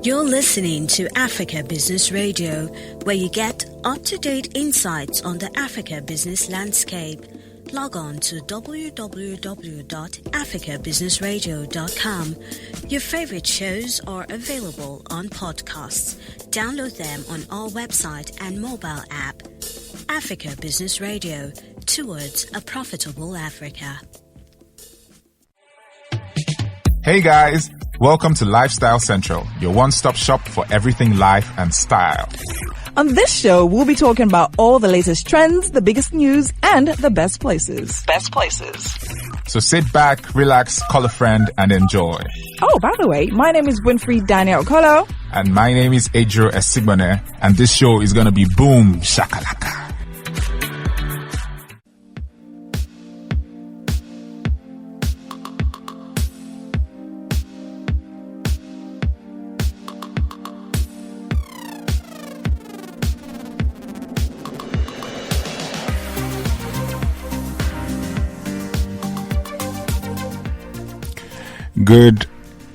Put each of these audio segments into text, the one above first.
You're listening to Africa Business Radio, where you get up-to-date insights on the Africa business landscape. Log on to www.africabusinessradio.com. Your favorite shows are available on podcasts. Download them on our website and mobile app. Africa Business Radio, towards a profitable Africa. Hey guys, welcome to Lifestyle Central, your one-stop shop for everything life and style. On this show, we'll be talking about all the latest trends, the biggest news, and the best places. So sit back, relax, call a friend, and enjoy. Oh, by the way, my name is Winfrey Daniel Kolo. And my name is Adro Esigbone, and this show is gonna be boom shakalaka. Good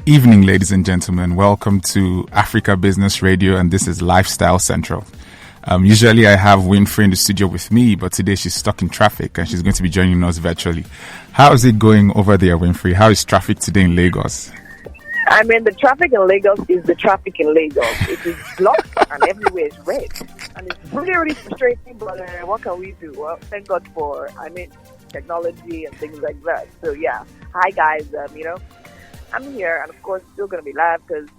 evening, ladies and gentlemen. Welcome to Africa Business Radio, and this is Lifestyle Central. Usually I have Winfrey in the studio with me, but today she's stuck in traffic and she's going to be joining us virtually. How is it going over there, Winfrey? How is traffic today in Lagos? I mean, the traffic in Lagos is the traffic in Lagos. It is blocked and everywhere is red. And it's really, really frustrating, but what can we do? Well, thank God for, technology and things like that. So, yeah. Hi, guys. I'm here, and of course, still going to be live because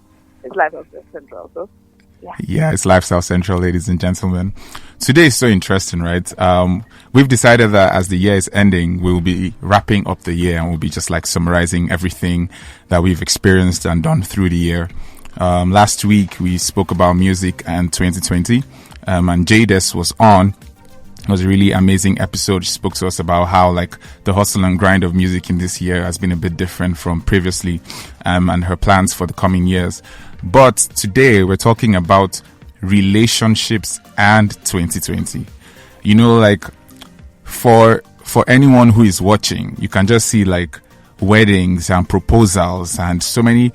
it's Lifestyle Central. So, yeah, it's Lifestyle Central, ladies and gentlemen. Today is so interesting, right? We've decided that as the year is ending, we'll be wrapping up the year and we'll be just like summarizing everything that we've experienced and done through the year. Last week, we spoke about music and 2020, and Jades was on. It was a really amazing episode. She spoke to us about how the hustle and grind of music in this year has been a bit different from previously, and her plans for the coming years. But today we're talking about relationships and 2020. For anyone who is watching, you can just see weddings and proposals and so many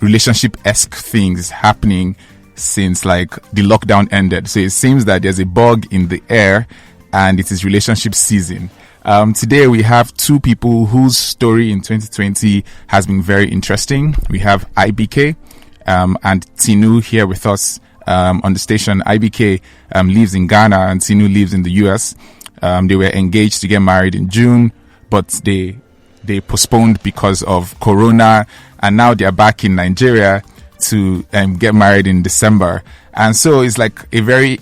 relationship-esque things happening since the lockdown ended. So it seems that there's a bug in the air and it is relationship season. Today we have two people whose story in 2020 has been very interesting. We have IBK and Tinu here with us on the station. IBK lives in Ghana and Tinu lives in the US. They were engaged to get married in June, but they postponed because of Corona, and now they're back in Nigeria to get married in December. And so it's they're a very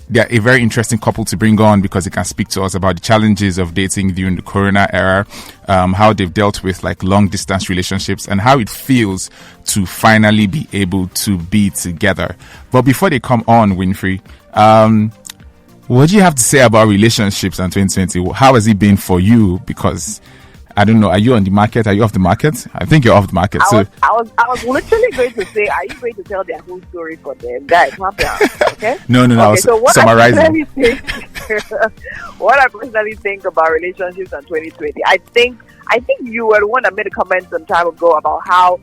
interesting couple to bring on because they can speak to us about the challenges of dating during the Corona era, how they've dealt with long distance relationships, and how it feels to finally be able to be together. But before they come on, Winfrey, what do you have to say about relationships and 2020? How has it been for you? Because I don't know. Are you on the market? Are you off the market? I think you're off the market. I was literally going to say, are you going to tell their whole story for them? Guys, calm down, okay? No. Okay, I was summarizing. What I personally think about relationships and 2020, I think you were the one that made a comment some time ago about how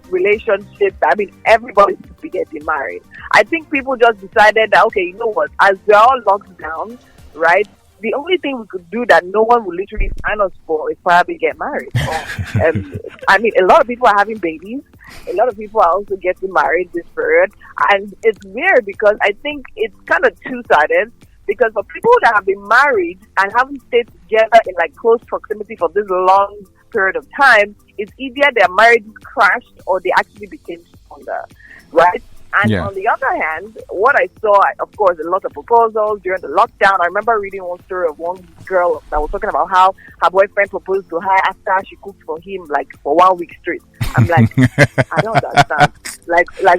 relationships, everybody should be getting married. I think people just decided that, okay, you know what, as we're all locked down, right, the only thing we could do that no one will literally sign us for is probably get married. A lot of people are having babies. A lot of people are also getting married this period. And it's weird because I think it's kind of two-sided. Because for people that have been married and haven't stayed together in close proximity for this long period of time, it's either their marriage crashed or they actually became stronger, right? And on the other hand, what I saw, of course, a lot of proposals during the lockdown. I remember reading one story of one girl that was talking about how her boyfriend proposed to her after she cooked for him for 1 week straight. I'm like, I don't understand.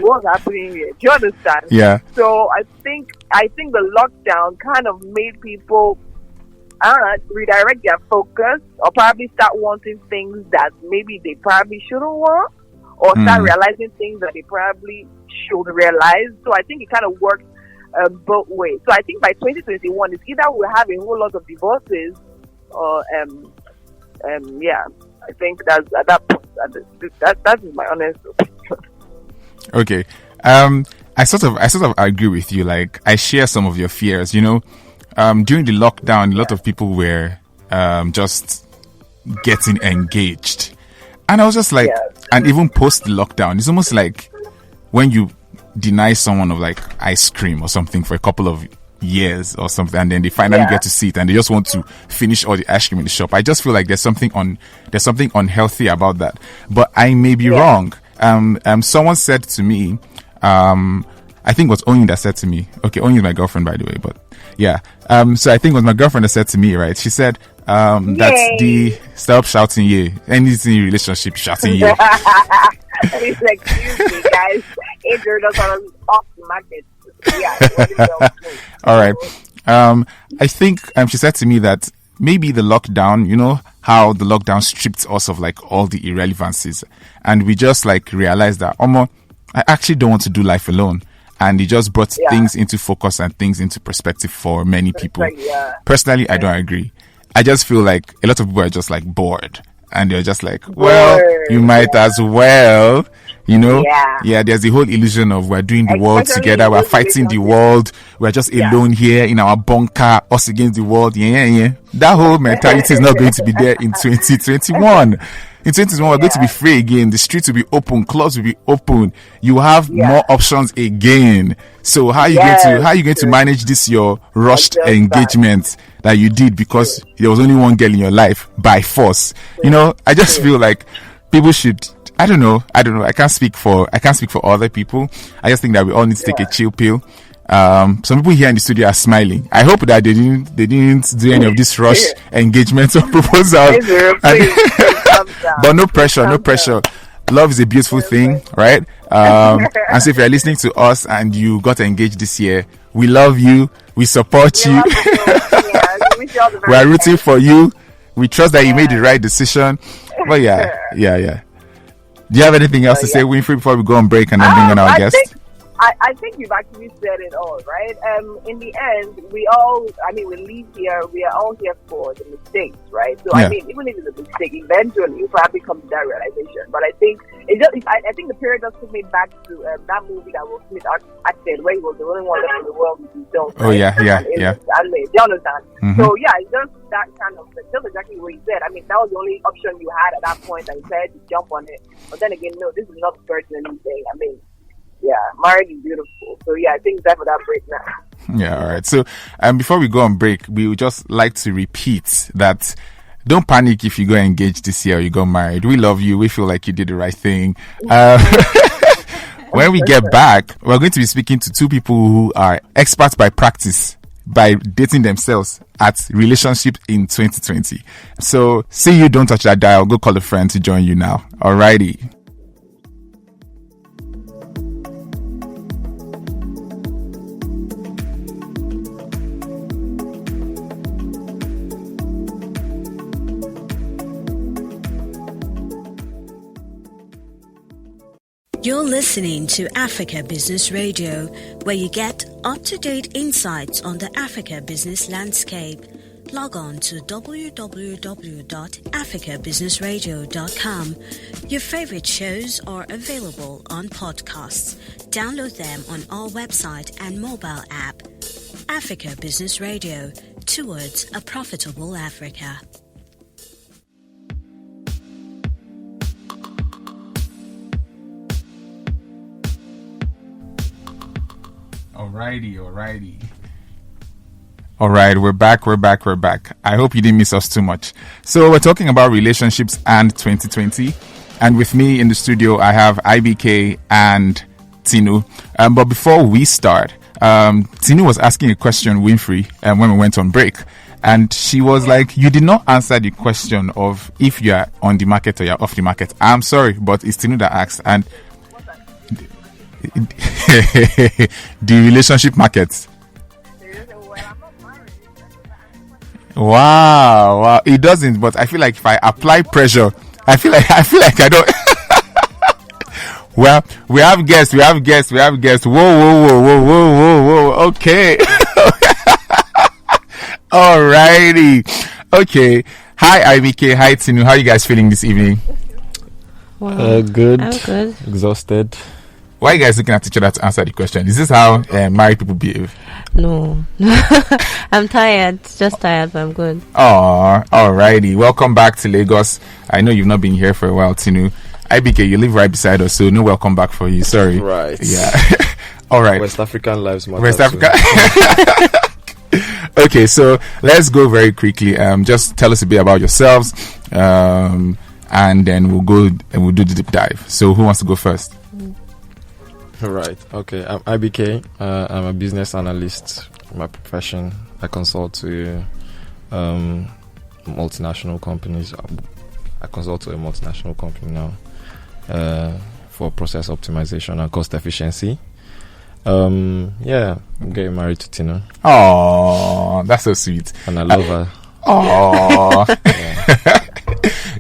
What's happening here? Do you understand? Yeah. So I think the lockdown kind of made people, redirect their focus or probably start wanting things that maybe they probably shouldn't want, or start realizing things that they probably should realize. So I think it kind of works both ways. So I think by 2021, it's either we'll have a whole lot of divorces or I think that's at that point. That is my honest opinion. Okay. I sort of agree with you. Like, I share some of your fears. You know, during the lockdown, a lot of people were just getting engaged, and I was just like, and even post the lockdown, it's almost like when you deny someone of like ice cream or something for a couple of years or something, and then they finally get to see it, and they just want to finish all the ice cream in the shop. I just feel like there's something unhealthy about that. But I may be wrong. Someone said to me, I think it was Onyi that said to me. Okay, Onyi is my girlfriend, by the way. But yeah, so I think it was my girlfriend that said to me, right? She said, that's the stop shouting yeah. Anything in relationship, shouting yeah. It's like, excuse me, guys. Adrian does off the market. Yeah. All right. I think she said to me that maybe the lockdown, you know how the lockdown stripped us of like all the irrelevancies, and we just like realized that I actually don't want to do life alone, and it just brought things into focus and things into perspective for many people. Personally, I don't agree. I just feel like a lot of people are just like bored, and they're just like, well, you might as well. You know, there's the whole illusion of we're doing the world together, we're fighting the world, we're just alone here in our bunker, us against the world. That whole mentality is not going to be there in 2021. In 2021, we're going to be free again. The streets will be open, clubs will be open. You have more options again. So how are you going to manage this your rushed engagement that you did because there was only one girl in your life by force? You know, I just feel like people should. I don't know. I can't speak for other people. I just think that we all need to take a chill pill. Some people here in the studio are smiling. I hope that they didn't do any of this rush engagement or proposal. But no pressure. Love is a beautiful thing, right? And so if you're listening to us and you got engaged this year, we love you. We support you. We are rooting for you. We trust that you made the right decision. But yeah. Do you have anything else to say, Winfrey, before we go on break and then bring on our guest? I think you've actually said it all, right? In the end, we leave here, we are all here for the mistakes, right? So, I mean, even if it's a mistake, eventually you probably come to that realization. But I think I think the period just took me back to that movie that Will Smith acted, where he was the only one left in the world with his dog. Oh, yeah. Do you understand? Mm-hmm. So, yeah, it's just that kind of, just exactly what he said. I mean, that was the only option you had at that point, and he said to jump on it. But then again, no, this is not personally anything. I mean, yeah, married is beautiful. So yeah, I think it's time for that break now. Yeah, all right. So before we go on break, we would just like to repeat that don't panic if you go engaged this year or you go married. We love you. We feel like you did the right thing. When we get back, we're going to be speaking to two people who are experts by practice by dating themselves at relationship in 2020. So see you, don't touch that dial. Go call a friend to join you now. Alrighty. You're listening to Africa Business Radio, where you get up-to-date insights on the Africa business landscape. Log on to www.africabusinessradio.com. Your favorite shows are available on podcasts. Download them on our website and mobile app. Africa Business Radio, towards a profitable Africa. Alrighty. Alright, we're back. I hope you didn't miss us too much. So we're talking about relationships and 2020. And with me in the studio, I have IBK and Tinu. But before we start, Tinu was asking a question, Winfrey, when we went on break. And she was like, you did not answer the question of if you are on the market or you're off the market. I'm sorry, but it's Tinu that asked. And the relationship markets. Wow, it doesn't, but I feel like if I apply pressure, I feel like I don't. Well, we have guests. Whoa. Okay. Alrighty. Okay. Hi, IBK. Hi, Tinu. How are you guys feeling this evening? Wow. Good. I'm good. Exhausted. Why are you guys looking at each other to answer the question? Is this how married people behave? No. I'm tired. Just tired, but I'm good. Oh, alrighty. Welcome back to Lagos. I know you've not been here for a while, Tinu. IBK, you live right beside us, so no welcome back for you. Sorry. Right. Yeah. All right. West African lives matter. West Africa. Okay, so let's go very quickly. Just tell us a bit about yourselves, and then we'll go and we'll do the deep dive. So who wants to go first? Right. Okay. I'm IBK. I'm a business analyst. My profession. I consult to multinational companies. I consult to a multinational company now for process optimization and cost efficiency. I'm getting married to Tinu. Oh, that's so sweet. And I love her. Oh.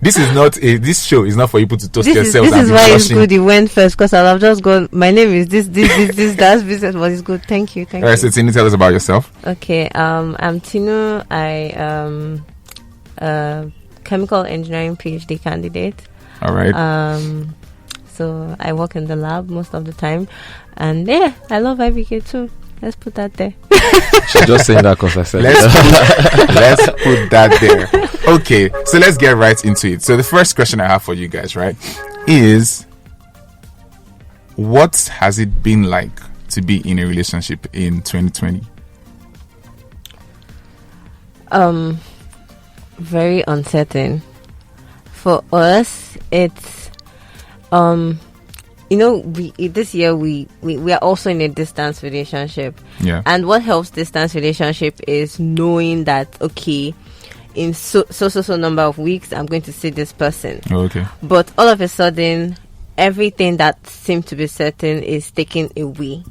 This show is not for people to toast yourselves. This is why it's good you went first, because I'll have just gone, my name is this, that's business, but it's good. Thank you. Alright, so Tinu, tell us about yourself. Okay, I'm Tinu. I am a chemical engineering PhD candidate. Alright. So I work in the lab most of the time. And yeah, I love IBK too. Let's put that there. She's just saying that because I said let's put that there. Okay, so let's get right into it. So the first question I have for you guys, right, is what has it been like to be in a relationship in 2020? Very uncertain. For us, it's this year we are also in a distance relationship. Yeah. And what helps distance relationship is knowing that, okay, in so number of weeks, I'm going to see this person. Oh, okay. But all of a sudden, everything that seemed to be certain is taken away.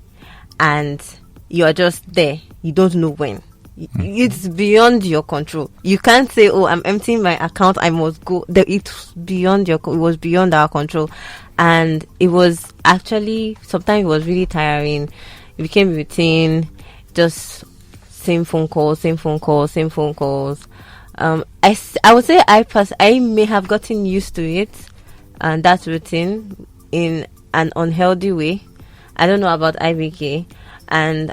And you are just there. You don't know when. It's beyond your control. You can't say, "Oh, I'm emptying my account. I must go." It's beyond it was beyond our control, and it was actually sometimes it was really tiring. It became routine, just same phone calls. I would say I may have gotten used to it, and that routine in an unhealthy way. I don't know about IBK, and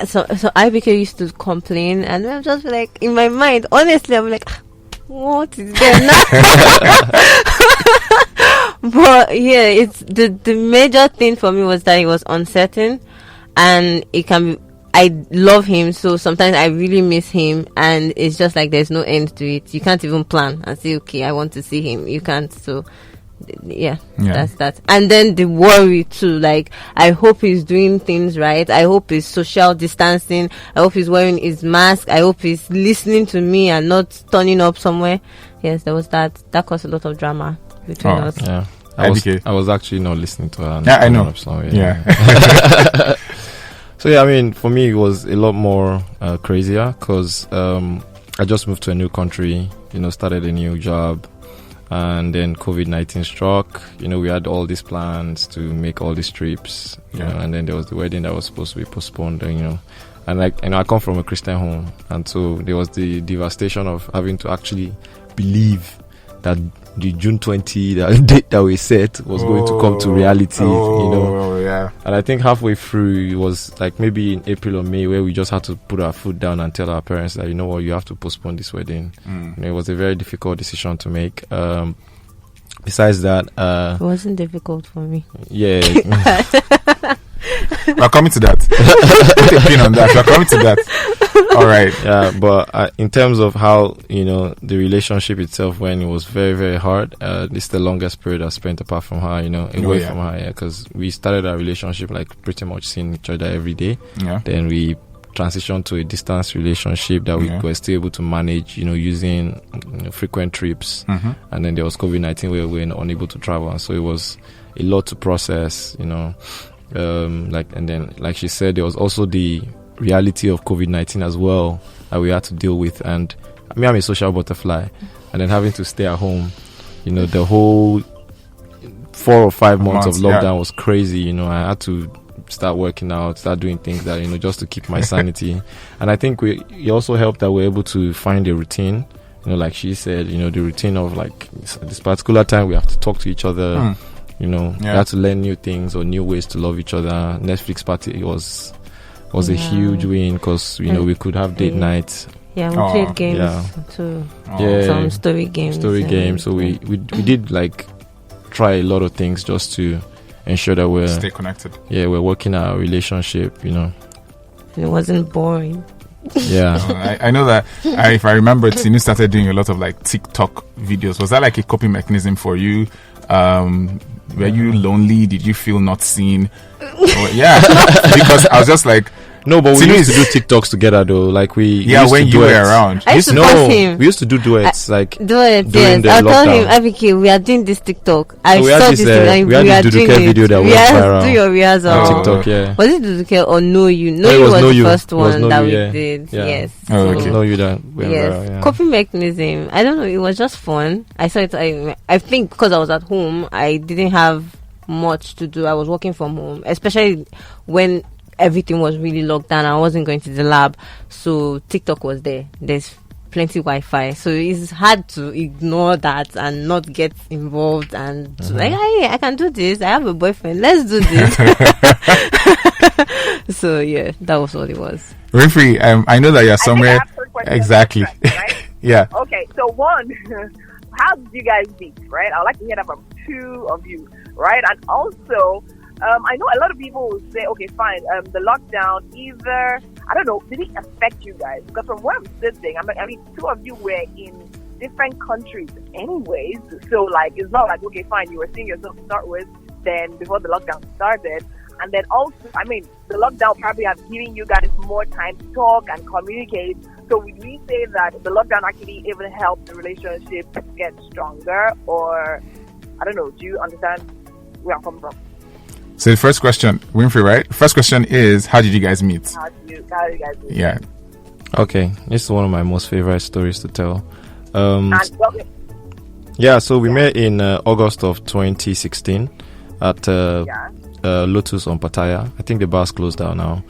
So IBK used to complain, and I'm just like, in my mind, honestly, I'm like, what is there now? But yeah, it's the major thing for me was that it was uncertain, and it can be, I love him, so sometimes I really miss him, and it's just like there's no end to it. You can't even plan and say, okay, I want to see him. You can't. So yeah, that's that. And then the worry too, like, I hope he's doing things right. I hope he's social distancing. I hope he's wearing his mask. I hope he's listening to me and not turning up somewhere. Yes, there was that caused a lot of drama between us. Yeah, I was actually not listening to her. Yeah, I know. Yeah. So yeah, I mean, for me it was a lot more crazier because I just moved to a new country, started a new job. And then COVID-19 struck. We had all these plans to make all these trips. And then there was the wedding that was supposed to be postponed. And I come from a Christian home, and so there was the devastation of having to actually believe that the June 20, that date that we set, was going to come to reality. Yeah. And I think halfway through, it was like maybe in April or May, where we just had to put our foot down and tell our parents that, you have to postpone this wedding. It was a very difficult decision to make. Besides that, it wasn't difficult for me. Yeah. We're coming to that. Put a pin on that. We're coming to that. All right. Yeah, but in terms of how, the relationship itself, when it was very, very hard, this is the longest period I spent apart from her, away from her, because we started our relationship like pretty much seeing each other every day. Yeah. Then we transitioned to a distance relationship that we were still able to manage, using frequent trips. Mm-hmm. And then there was COVID-19 where we were unable to travel. And so it was a lot to process, and then, like she said, there was also the reality of COVID-19 as well that we had to deal with. And I mean, I'm a social butterfly, and then having to stay at home, the whole 4 or 5 months of lockdown was crazy. I had to start working out, start doing things that, just to keep my sanity. And I think it also helped that we're able to find a routine, like she said, the routine of like this particular time we have to talk to each other. You know, we had to learn new things or new ways to love each other. Netflix party was a huge win because you know we could have date nights. Yeah, we played games too. Some story games. So we did like try a lot of things just to ensure that we're stay connected. Yeah, we're working our relationship. You know, it wasn't boring. Yeah, I know that. If I remember, Tinu started doing a lot of like TikTok videos. Was that like a coping mechanism for you? Were you lonely? Did you feel not seen? Because I was just like. No, but we used to do TikToks together though. Like we when you were around. I used to force him. We used to do duets during the I'll lockdown. tell him, Abike, we are doing this TikTok. I So we saw had this this, thing. we had this Duduke video that went viral. Do your rehearsal. On TikTok, yeah. Was it Duduke or Know You? Know No, it You was was Know the You. first It was one Know that You, we yeah. did. Yeah. Yes. Oh, okay. Know You that went Yes. viral, yeah. Coping mechanism. I don't know. It was just fun. I saw it. I think because I was at home, I didn't have much to do. I was working from home, especially when everything was really locked down. I wasn't going to the lab, so TikTok was there. There's plenty Wi-Fi, so it's hard to ignore that and not get involved and like, hey, I can do this. I have a boyfriend. Let's do this. So yeah, that was what it was. Winfrey, I know that you're somewhere. Exactly. Right? Yeah. Okay, so one, how did you guys meet, right? I'd like to hear that from two of you, right? And also, I know a lot of people will say, okay, fine, the lockdown either, I don't know, did it affect you guys? Because from where I'm sitting, I mean, two of you were in different countries anyways. So, like, it's not like, okay, fine, you were seeing yourself to start with, then before the lockdown started. And then also, I mean, the lockdown probably has given you guys more time to talk and communicate. So would we say that the lockdown actually even helped the relationship get stronger? Or, I don't know, do you understand where I'm coming from? So the first question, Winfrey, right? First question is, how did you guys meet? How did you guys meet? Yeah. Okay, this is one of my most favorite stories to tell. Okay. Yeah, so we met in August of 2016 at Lotus on Pattaya. I think the bar's closed down now,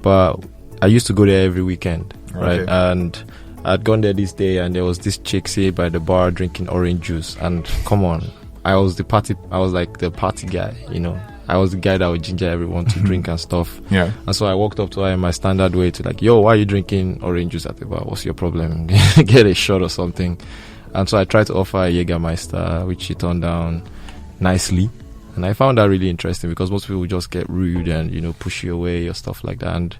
but I used to go there every weekend, right? Okay. And I'd gone there this day, and there was this chick say by the bar drinking orange juice. And come on, I was like the party guy, you know. I was the guy that would ginger everyone to drink and stuff. Yeah. And so I walked up to her in my standard way to like, yo, why are you drinking orange juice at the bar? What's your problem? Get a shot or something. And so I tried to offer a Jägermeister, which she turned down nicely. And I found that really interesting because most people would just get rude and, you know, push you away or stuff like that. And,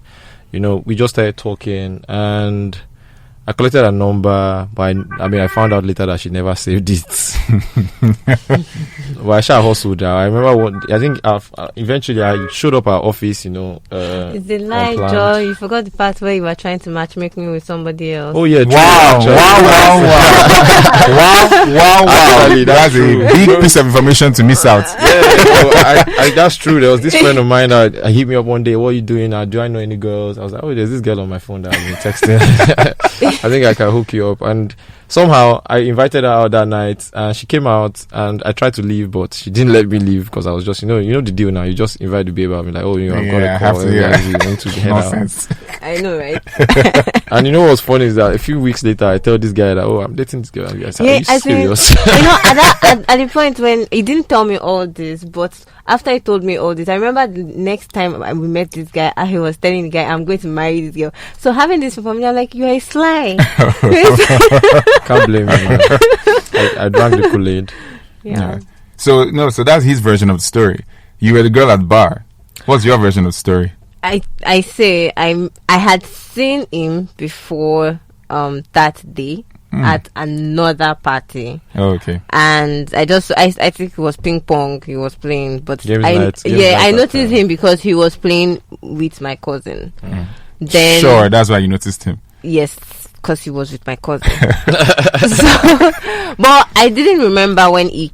you know, we just started talking and I collected a number, but I found out later that she never saved it. But I shall hustled her. I remember eventually I showed up at our office, you know. It's the lie, Joe. You forgot the part where you were trying to matchmake me with somebody else. Oh yeah! Wow! Actually, that's a big piece of information to miss out. Yeah, that's true. There was this friend of mine that hit me up one day. What are you doing now? Do I know any girls? I was like, oh, there's this girl on my phone that I've been texting. I think I can hook you up. And somehow I invited her out that night and she came out and I tried to leave, but she didn't let me leave because I was just, you know the deal now. You just invite the babe out and be like, oh, you know, I've got a call. You need to head out. I know, right? And you know what's funny is that a few weeks later, I tell this guy that, oh, I'm dating this girl. And I said, yeah, are you serious? You know, at the point when he didn't tell me all this, but after he told me all this, I remember the next time we met this guy, he was telling the guy, I'm going to marry this girl. So having this from me, I'm like, you're a sly. Can't blame me, man. I drank the Kool-Aid. Yeah. So that's his version of the story. You were the girl at the bar. What's your version of the story? I had seen him before that day at another party. Oh, okay. And I think it was ping pong he was playing, but I noticed him because he was playing with my cousin. Then sure, that's why you noticed him. Yes, because he was with my cousin. But I didn't remember when he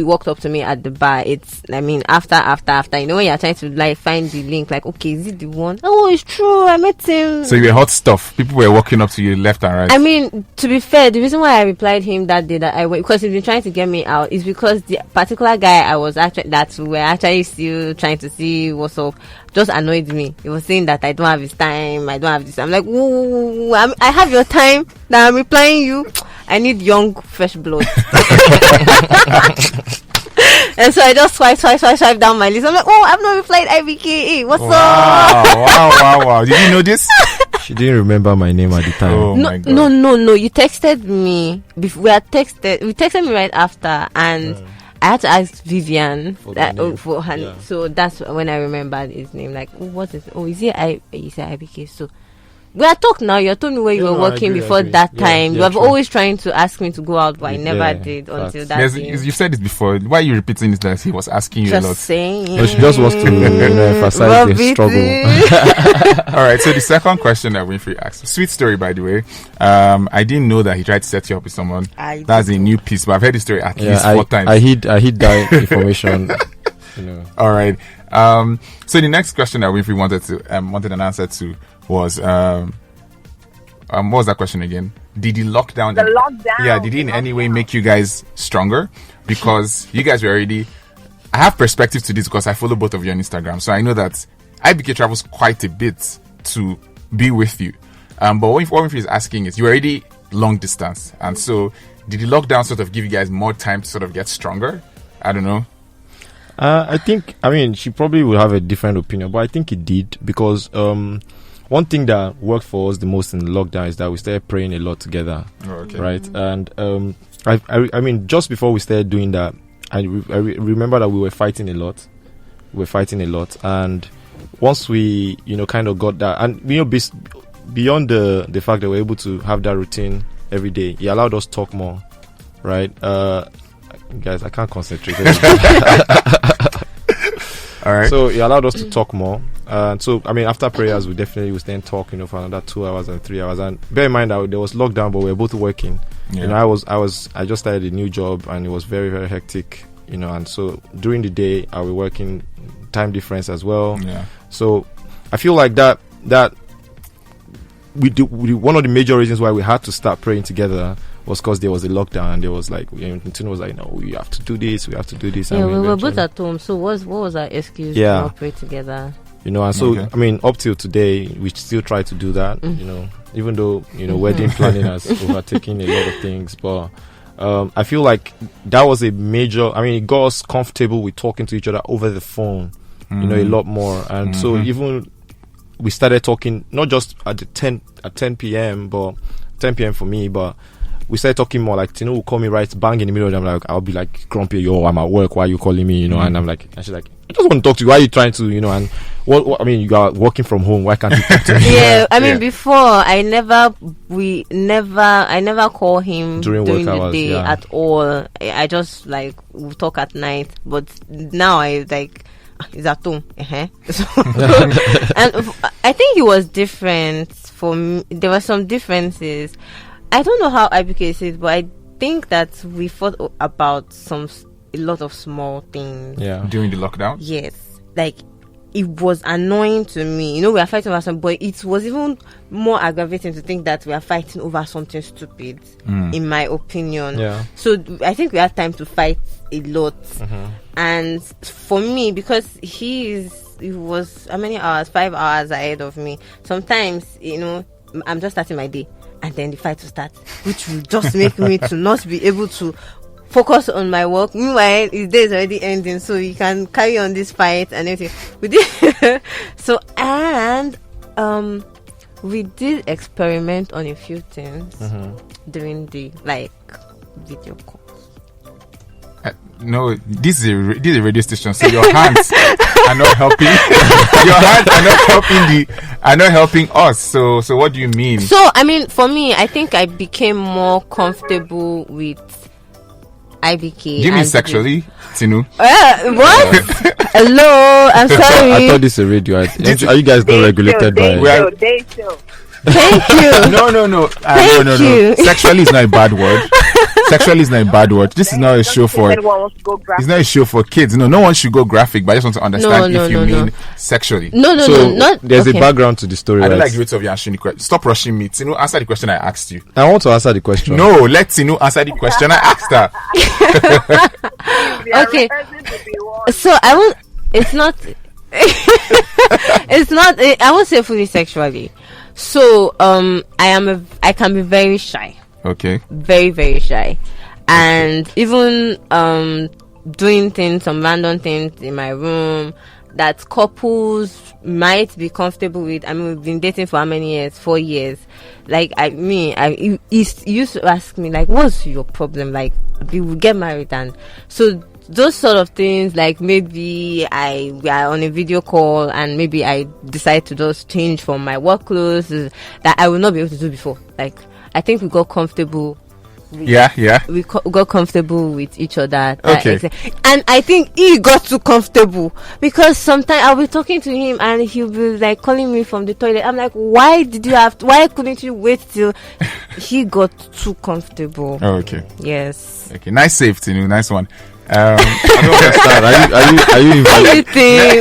walked up to me at the bar. After, you know, when you're trying to like find the link, like, okay, is it the one? Oh, it's true, I met him. So you were hot stuff. People were walking up to you left and right. I mean, to be fair, the reason why I replied him that day that I went, because he's been trying to get me out, is because the particular guy we're actually still trying to see what's up, just annoyed me. He was saying that I don't have his time, I don't have this. I'm like, ooh, I have your time that I'm replying you. I need young, fresh blood. And so I just swipe down my list. I'm like, oh, I've not replied IBK. What's up? Wow. Did you know this? She didn't remember my name at the time. Oh my God. No. You texted me. We texted me right after, and I had to ask Vivian for her. Yeah. So that's when I remembered his name. Like, what is? Oh, is it He said IBK. So we are talking now. You told me where you were working before that time. You have always trying to ask me to go out, but I never did until that day. You've said it before. Why are you repeating it? That he was asking you a lot. Just saying. No, she just wants to emphasize the struggle. All right. So the second question that Winfrey asked, sweet story by the way. I didn't know that he tried to set you up with someone. That's a new piece, but I've heard the story at least 4 times. I hid that information. All right. So the next question that Winfrey wanted an answer to was what was that question again? Did the lockdown? Yeah, did it in any way make you guys stronger? Because you guys were already. I have perspective to this because I follow both of you on Instagram, so I know that IBK travels quite a bit to be with you. But what Winfrey is asking is, you're already long distance, and so did the lockdown sort of give you guys more time to sort of get stronger? I don't know. I think, she probably will have a different opinion, but I think it did, because one thing that worked for us the most in the lockdown is that we started praying a lot together, right? And just before we started doing that, I remember that we were fighting a lot. And once we, kind of got that, and beyond the fact that we're able to have that routine every day, it allowed us to talk more, right? Guys, I can't concentrate. All right. So it allowed us to talk more. So after prayers, we definitely would then talk, for another 2 hours and 3 hours. And bear in mind that there was lockdown, but we were both working. Yeah. I just started a new job, and it was very, very hectic. And so during the day, I was working, time difference as well. Yeah. So I feel like that one of the major reasons why we had to start praying together was because there was a lockdown, and there was like, Tinu was like, no, we have to do this. Yeah, we were both at home. So what was our excuse to not pray together? And so up till today, we still try to do that. Even though wedding planning has overtaken a lot of things, but I feel like that was a major. it got us comfortable with talking to each other over the phone, a lot more, and so even we started talking not just at 10 p.m. but 10 p.m. for me, but we started talking more. Like Tinu will call me right bang in the middle, and I'm like, I'll be like, grumpy, yo, I'm at work, why are you calling me, and I'm like, and she's like, I just want to talk to you, why are you trying to, and what you are working from home, why can't you talk to me? Yeah, before I never call him during the hours, day at all. I just like we talk at night, but now I like he's at home. So, and I think it was different for me. There were some differences. I don't know how IBK says, but I think that we fought about a lot of small things. Yeah. During the lockdown? Yes. Like, it was annoying to me. We are fighting over something, but it was even more aggravating to think that we are fighting over something stupid, in my opinion. Yeah. So I think we had time to fight a lot. And for me, because he was how many hours? 5 hours ahead of me. Sometimes, I'm just starting my day, and then the fight will start, which will just make me to not be able to focus on my work. Meanwhile, his day is already ending, so you can carry on this fight and everything. We did so, and we did experiment on a few things during the video calls. No, this is a radio station, so your hands are not helping. Your hands are not helping us. So what do you mean? So for me, I think I became more comfortable with IBK. Do you mean sexually, Tinu? What? Hello, I'm sorry. I thought this is a radio. Are you guys not regulated by? Thank you. No. Thank you. Sexually is not a bad word. Sexually is not a bad word. This is not a show for. It's not a show for kids. No one should go graphic. But I just want to understand if you mean sexually. No. Not. There's a background to the story. I don't like the rate of you answering the question. Stop rushing me. Tinu, answer the question I asked you. I want to answer the question. No, let Tinu answer the question I asked her. Okay. So I won't. It's not. It's not. I won't say fully sexually. So I can be very shy. Okay. Very, very shy. And even doing things, some random things in my room that couples might be comfortable with. I mean, we've been dating for how many years? 4 years. Like, he used to ask me, like, what's your problem? Like, we will get married. And so those sort of things, like maybe we are on a video call and maybe I decide to just change from my work clothes that I will not be able to do before. Like, I think we got comfortable. We got comfortable with each other. Okay. And I think he got too comfortable because sometimes I'll be talking to him and he'll be like calling me from the toilet. I'm like, why couldn't you wait till he got too comfortable? Oh, okay. Yes. Okay. Nice safety. Nice one. I don't understand. Are you invited?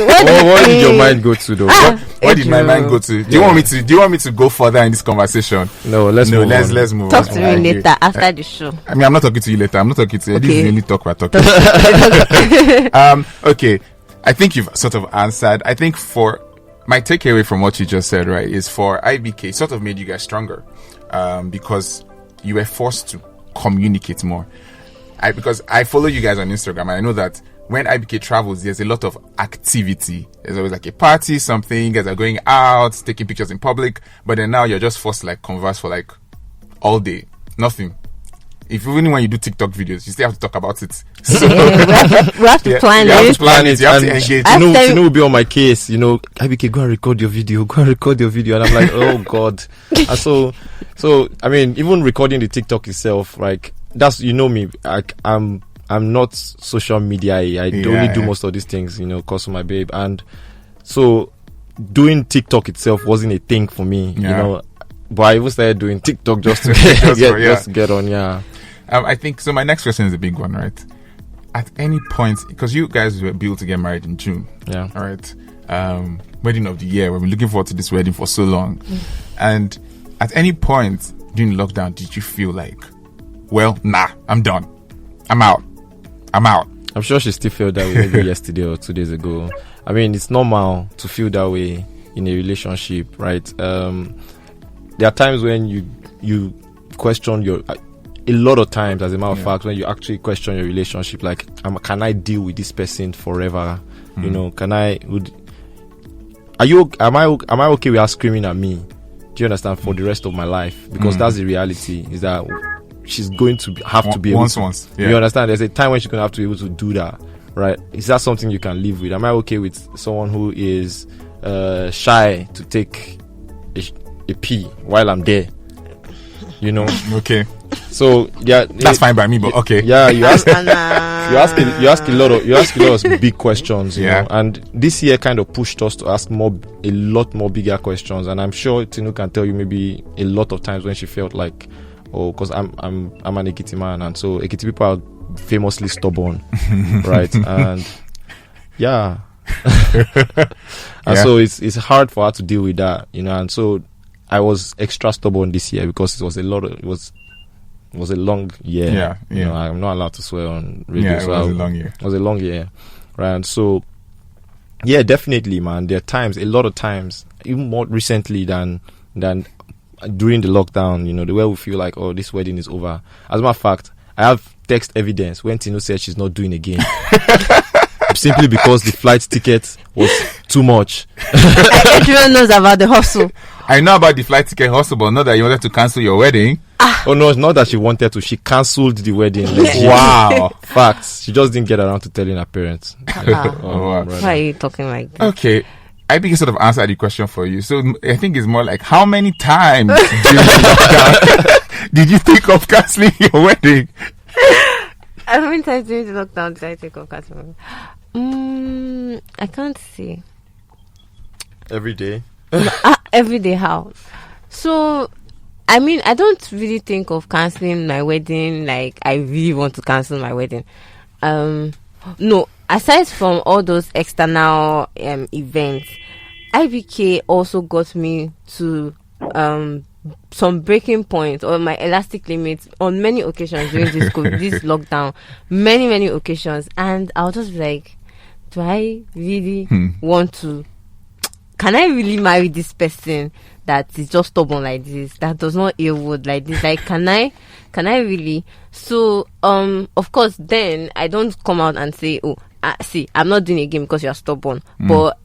What did your mind go to though? What did my mind go to? Do you want me to go further in this conversation? No, let's move on. Let's move Talk on. to me later after the show. I mean, I'm not talking to you later. I'm not talking to you. Okay. This is the only talk we're talking. Okay. I think you've sort of answered. I think for my takeaway from what you just said, right, is for IBK sort of made you guys stronger, because you were forced to communicate more. Because I follow you guys on Instagram, and I know that when IBK travels, there's a lot of activity. There's always like a party, something. You guys are going out, taking pictures in public. But then now you're just forced to like converse for like all day. Nothing. Even when you do TikTok videos, you still have to talk about it. So, we have to plan you have it. to plan it. You have to engage. Tinu will be on my case. IBK, go and record your video. And I'm like, oh God. And so I mean, even recording the TikTok itself, like, that's, me, I'm not social media. I only do most of these things, because of my babe. And so doing TikTok itself wasn't a thing for me, but I even started doing TikTok just to get on. Yeah. I think so. My next question is a big one, right? At any point, because you guys were built to get married in June. Yeah. All right. Wedding of the year. We've been looking forward to this wedding for so long. And at any point during lockdown, did you feel like, well, nah, I'm done. I'm out. I'm sure she still felt that way maybe yesterday or 2 days ago. I mean, it's normal to feel that way in a relationship, right? There are times when you question a lot of times, as a matter of fact, when you actually question your relationship, like, can I deal with this person forever? Am I okay with her screaming at me? Do you understand? For the rest of my life? Because that's the reality, is that she's going to have to be able to. Once. Yeah. You understand? There's a time when she's going to have to be able to do that, right? Is that something you can live with? Am I okay with someone who is shy to take a pee while I'm there? Okay. So yeah, that's fine by me. But okay. Yeah, you ask a lot of big questions. You know? And this year kind of pushed us to ask a lot more bigger questions. And I'm sure Tinu can tell you maybe a lot of times when she felt like, oh, because I'm an Ekiti man, and so Ekiti people are famously stubborn, right? And so it's hard for her to deal with that, And so I was extra stubborn this year because it was a long year. Yeah. I'm not allowed to swear on radio. Yeah, it was a long year. It was a long year, right? And so, yeah, definitely, man. There are times, a lot of times, even more recently than during the lockdown, the way we feel like, oh, this wedding is over. As a matter of fact, I have text evidence when Tinu said she's not doing again. Simply because the flight ticket was too much. Everyone knows about the hustle. I know about the flight ticket hustle, but not that you wanted to cancel your wedding. Oh no, it's not that she wanted to. She cancelled the wedding. Wow. Facts. She just didn't get around to telling her parents. Wow. Why are you talking like that? Okay. I think I sort of answered the question for you. So I think it's more like, how many times during the lockdown did you think of cancelling your wedding? How many times during the lockdown did I think of cancelling? I can't see. Every day. Every day, how? So, I mean, I don't really think of cancelling my wedding like I really want to cancel my wedding. No, aside from all those external events, IBK also got me to some breaking points or my elastic limits on many occasions during this this lockdown. Many occasions, and I'll just be like, do I really want to can I really marry this person that is just stubborn like this, that does not hear word like this? Like, can I really? So, of course, then I don't come out and say, oh, see, I'm not doing it again because you're stubborn. But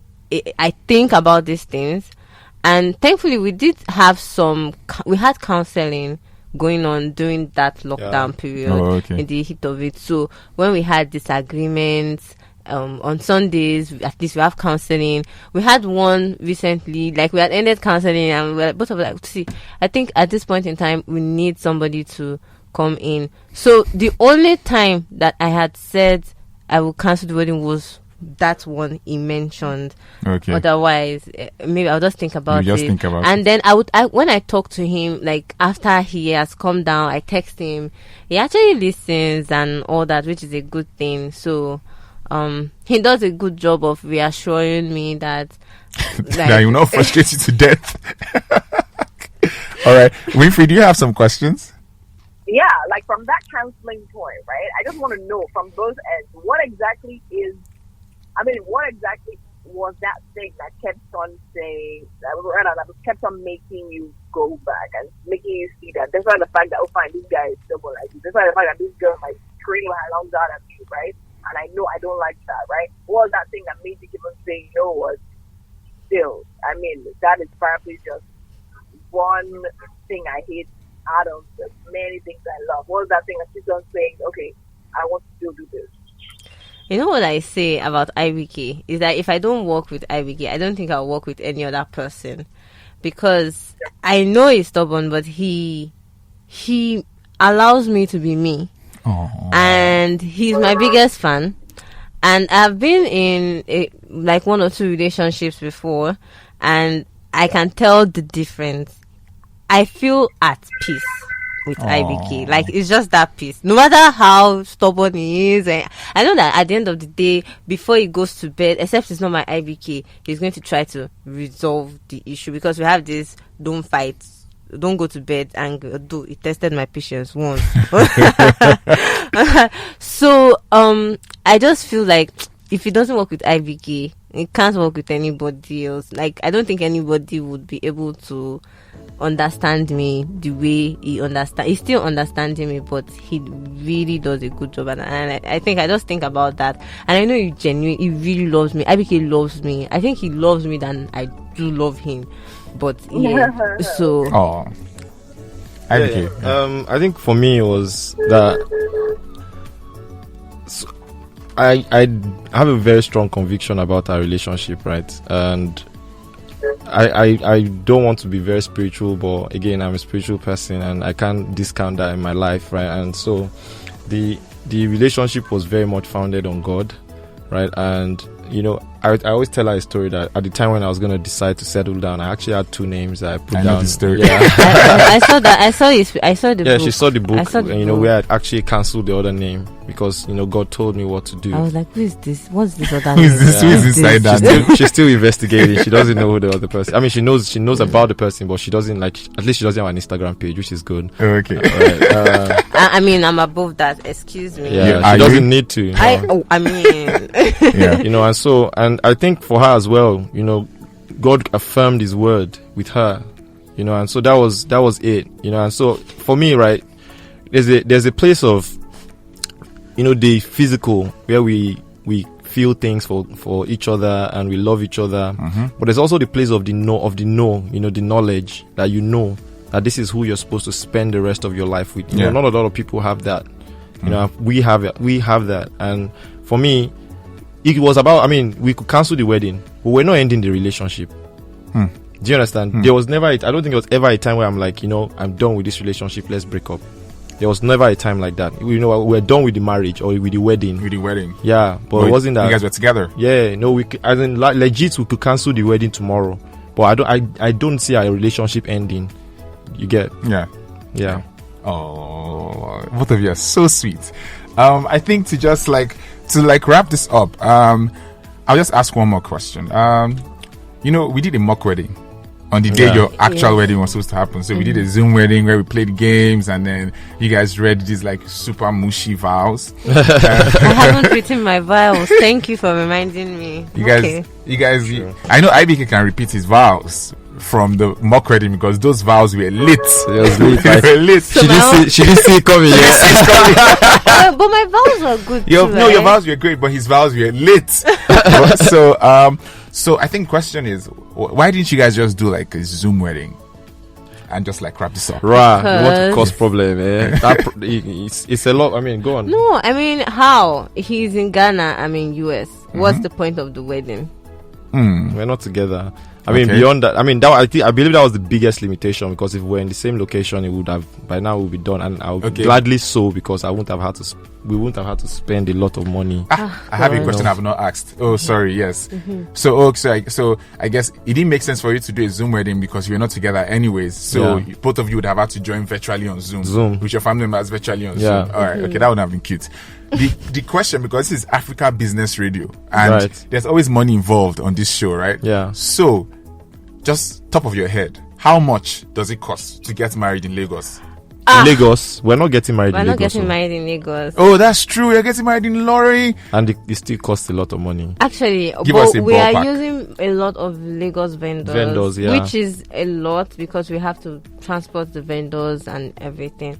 I think about these things, and thankfully we had counseling going on during that lockdown period in the heat of it. So when we had disagreements, on Sundays, at least we have counseling. We had one recently, like we had ended counseling, and we were both of us like, see, I think at this point in time we need somebody to come in. So the only time that I had said I will cancel the wedding was that one he mentioned. Okay. Otherwise, maybe I'll just think about it. And then when I talk to him, like after he has come down, I text him. He actually listens and all that, which is a good thing. So he does a good job of reassuring me that that you're not frustrated to death. All right, Winfrey, do you have some questions? Yeah, like from that counseling point, right? I just want to know from both ends, what exactly was that thing that kept on saying, that kept on making you go back and making you see that, despite the fact that, oh fine, this guy is stubborn like this, despite the fact that this girl might scream her lungs out at me, right? And I know I don't like that, right? What was that thing that made you keep on saying, you know what, still, I mean, that is probably just one thing I hate out of the many things I love. What was that thing that keeps on saying, okay, I want to still do this? You know what I say about IBK is that if I don't work with IBK, I don't think I'll work with any other person, because I know he's stubborn, but he allows me to be me. Aww. And he's my biggest fan, and I've been in like 1 or 2 relationships before, and I can tell the difference. I feel at peace with IBK. Like, it's just that peace. No matter how stubborn he is, and I know that at the end of the day, before he goes to bed, except it's not my IBK, he's going to try to resolve the issue, because we have this don't fight, don't go to bed angry. Although it tested my patience once. So I just feel like if it doesn't work with IBK, it can't work with anybody else. Like, I don't think anybody would be able to understand me the way he understands. He's still understanding me, but he really does a good job. And I think I just think about that, and I know he really loves me. IBK loves me. I think he loves me than I do love him. But yeah, so IBK. Yeah. I think for me it was that I have a very strong conviction about our relationship, right? And I don't want to be very spiritual, but again, I'm a spiritual person and I can't discount that in my life, right? And so the relationship was very much founded on God, right? And you know, I always tell her a story that at the time when I was going to decide to settle down, I actually had 2 names that I put down. I know the story. Yeah. I saw that. I saw the book. Yeah, she saw the book. And you know, we had actually cancelled the other name because, you know, God told me what to do. I was like, who is this? What's this other name? Who is this? She's still investigating. She doesn't know who the other person. I mean, she knows about the person, but she doesn't at least she doesn't have an Instagram page, which is good. Okay. Right, I mean, I'm above that. Excuse me. Yeah, she doesn't need to. Yeah. You know, and I think for her as well, you know, God affirmed His word with her, you know, and so that was it, you know. And so for me, right, there's a place of, you know, the physical where we feel things for each other and we love each other, but there's also the place of the know, you know, the knowledge that you know that this is who you're supposed to spend the rest of your life with. You know, not a lot of people have that. You know, we have it. We have that, and for me, it was about, I mean, we could cancel the wedding, but we're not ending the relationship. Do you understand? There was never, I don't think there was ever a time where I'm like, you know, I'm done with this relationship, let's break up. There was never a time like that. You know, we're done with the marriage or with the wedding. Yeah, but it wasn't that. You guys were together? Yeah, no, as in, legit, we could cancel the wedding tomorrow. But I don't see our relationship ending. You get? Yeah. Oh, both of you are so sweet. I think to wrap this up, I'll just ask one more question. You know, we did a mock wedding on the day your actual wedding was supposed to happen. So we did a Zoom wedding where we played games, and then you guys read these like super mushy vows. I haven't written my vows. Thank you for reminding me. You guys, I know IBK can repeat his vows from the mock wedding because those vows were lit. They were lit. She didn't see it coming yet. But my vows were good. Your right? vows were great, but his vows were lit. So I think question is, why didn't you guys just do like a Zoom wedding and just like wrap this up? Right, you want to cause problem, eh? It's a lot. I mean, go on. No, I mean, how? He's in Ghana, I'm in US. What's the point of the wedding? We're not together. I mean, beyond that, I mean, I believe that was the biggest limitation, because if we're in the same location, it would have, by now, it would be done, and I would gladly so, because we wouldn't have had to spend a lot of money. I have a question I've not asked. Oh, sorry, yes. So I guess it didn't make sense for you to do a Zoom wedding because you're not together anyways. So both of you would have had to join virtually on Zoom. With your family members virtually on Zoom. All right, okay, that would have been cute. The question, because this is Africa Business Radio, and there's always money involved on this show, right? Yeah. So, just top of your head, how much does it cost to get married in Lagos? In Lagos, we're not getting married in Lagos. We're not getting married in Lagos. Oh, that's true. You're getting married in Lorry. And it still costs a lot of money. Actually, Give us a we are ballpark. using a lot of Lagos vendors, yeah. which is a lot because we have to transport the vendors and everything.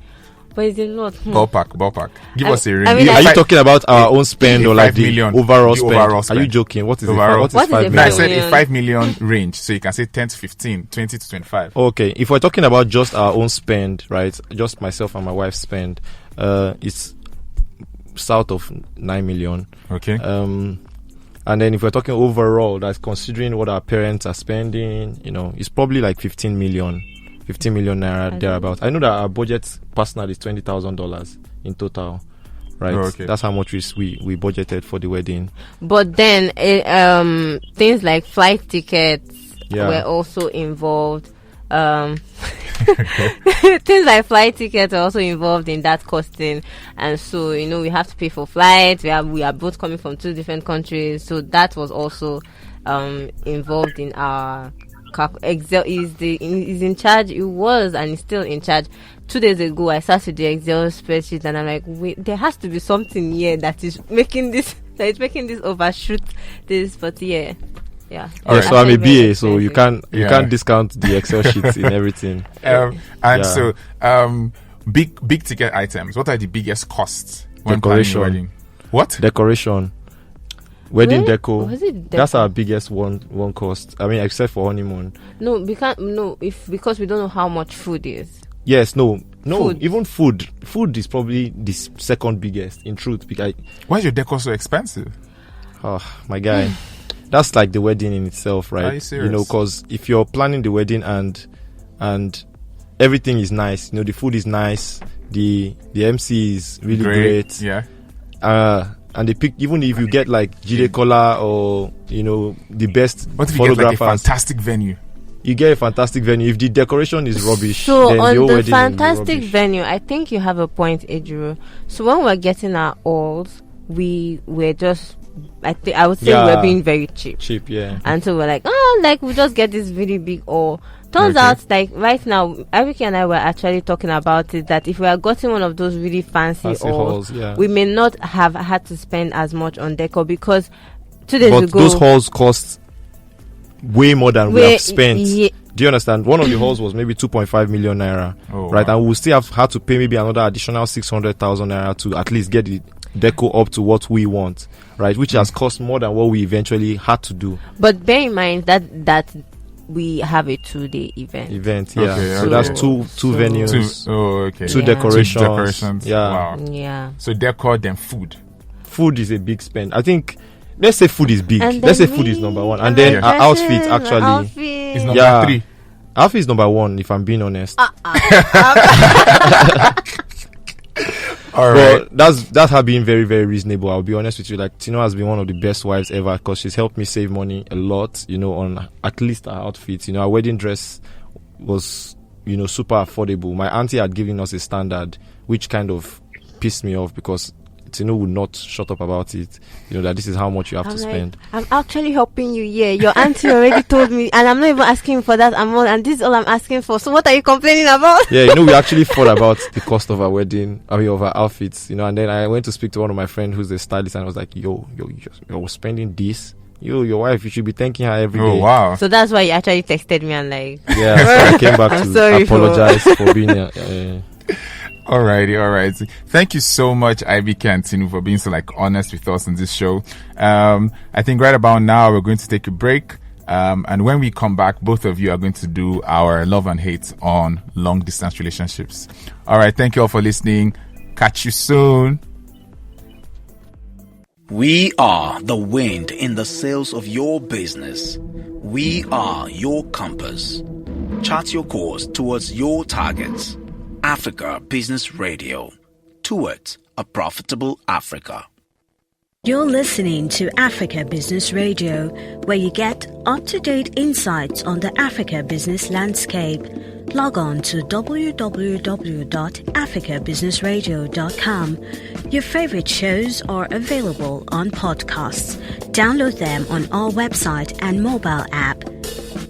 But it's a lot. Ballpark. Give us a range. I mean, Are you talking about our own spend or like the million, overall the spend? overall spend? Are you joking? What is Overall. What is What is 5 a No, I million? said a million? 5 million range. So you can say 10 to 15, 20 to 25. Okay, if we're talking about just our own spend, right? Just myself and my wife's spend, it's south of 9 million. Okay. And then if we're talking overall, that's considering what our parents are spending, it's probably like 15 million naira thereabouts. I know that our budget personal is $20,000 in total, right? Oh, okay. That's how much we budgeted for the wedding. But then things like flight tickets were also involved. Things like flight tickets are also involved in that costing, and so we have to pay for flights. We are both coming from two different countries, so that was also involved in our. Excel is in charge. It was and is still in charge. 2 days ago, I started the Excel spreadsheet, and I'm like, wait, there has to be something here that is making this overshoot this. But yeah. All right, so I'm a BA, so you can't discount the Excel sheets in everything. So big ticket items. What are the biggest costs when planning a wedding? What? Decoration. Wedding Was deco. it That's our biggest one cost. I mean, except for honeymoon. No, we can't. No, because we don't know how much food is. Yes, no. Food. Even food. Food is probably the second biggest. In truth, because Why is your decor so expensive? oh my guy, that's like the wedding in itself, right? Are you serious? Because if you're planning the wedding and everything is nice, the food is nice, the MC is really great. Yeah. And they pick, even if you get like Jide Kola or the best What if you get like a photographers, fantastic venue? you get a fantastic venue. If the decoration is rubbish, So then on the whole the wedding fantastic will be rubbish. venue, I think you have a point, Ejiro. So when we're getting our alls, we were just, I would say we're being very cheap. Cheap, yeah. And so we're like, we'll just get this really big all. Turns Okay. out, like right now, Eric and I were actually talking about it, that if we had gotten one of those really fancy halls, yeah. we may not have had to spend as much on decor, because 2 days But ago, those halls cost way more than we have spent. Yeah. Do you understand? One of the halls was maybe 2.5 million naira, Oh, right? wow. And we'll still have had to pay maybe another additional 600,000 naira to at least get the deco up to what we want, right? Which has cost more than what we eventually had to do. but bear in mind that we have a 2-day event. Yeah. Okay, So okay. that's two venues, Okay. two Yeah. decorations. Two decorations. Yeah. Wow. Yeah. So decor, then food. Food is a big spend. I think, let's say food is big. And Let's say then food is we- number one. and And then then our outfit dresses, actually. outfit. It's number Yeah. 3. Outfit is number one, if I'm being honest. All right. But that's her being very, very reasonable. I'll be honest with you. Like, Tino has been one of the best wives ever, because she's helped me save money a lot, on at least our outfits. Our wedding dress was, super affordable. My auntie had given us a standard, which kind of pissed me off, because Tinu would not shut up about it. That this is how much you have to spend. I'm actually helping you. Yeah, your auntie already told me, and I'm not even asking for that amount, and this is all I'm asking for. So what are you complaining about? Yeah, we actually thought about the cost of our wedding, of our outfits, and then I went to speak to one of my friends who's a stylist, and I was like, you're spending this. Your wife, you should be thanking her every day. Oh, wow. So that's why you actually texted me and yeah, so I came back to apologize for being Alrighty. Thank you so much, IBK and Tinu, for being so honest with us on this show. I think right about now we're going to take a break. And when we come back, both of you are going to do our love and hate on long distance relationships. Alright, thank you all for listening. Catch you soon. We are the wind in the sails of your business. We are your compass. Chart your course towards your targets. Africa Business Radio. Towards a profitable Africa. You're listening to Africa Business Radio, where you get up-to-date insights on the Africa business landscape. Log on to www.africabusinessradio.com. Your favorite shows are available on podcasts. Download them on our website and mobile app.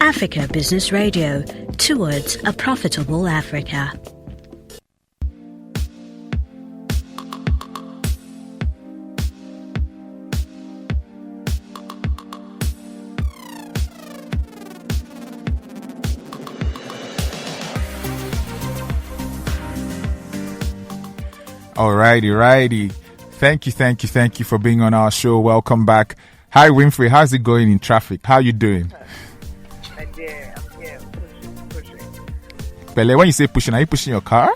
Africa Business Radio, towards a profitable Africa. Alrighty. Thank you for being on our show. Welcome back. Hi, Winfrey. How's it going in traffic? How you doing? I'm here, pushing. Pele, when you say pushing, are you pushing your car?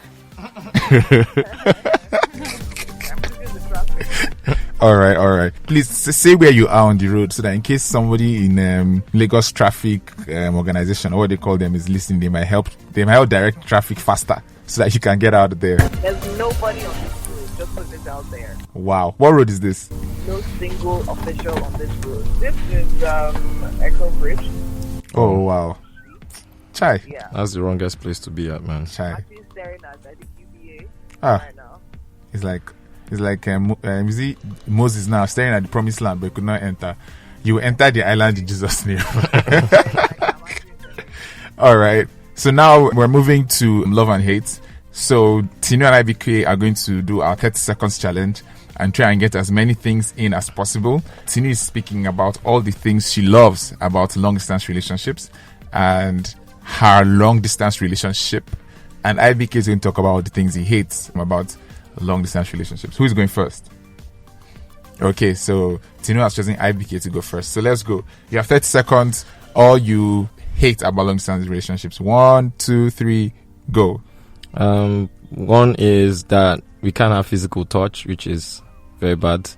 All right. Please say where you are on the road, so that in case somebody in Lagos traffic organization, or what they call them, is listening, they might help direct traffic faster, so that you can get out of there. There's nobody on this road. Just put this out there. Wow. What road is this? No single official on this road. This is Echo Bridge. Oh, wow. Chai. Yeah. That's the wrongest place to be at, man. Chai. Actually staring at the UBA right now. It's like Moses now staring at the promised land, but could not enter. You enter the island in Jesus' name. All right. So now we're moving to love and hate. So Tinu and IBK are going to do our 30 seconds challenge and try and get as many things in as possible. Tinu is speaking about all the things she loves about long distance relationships and her long distance relationship. And IBK is going to talk about the things he hates about long distance relationships. Who is going first? Okay, so Tinu has chosen IBK to go first. So let's go. You have 30 seconds. All you hate about long distance relationships. 1, 2, 3, go. One is that we can't have physical touch, which is very bad.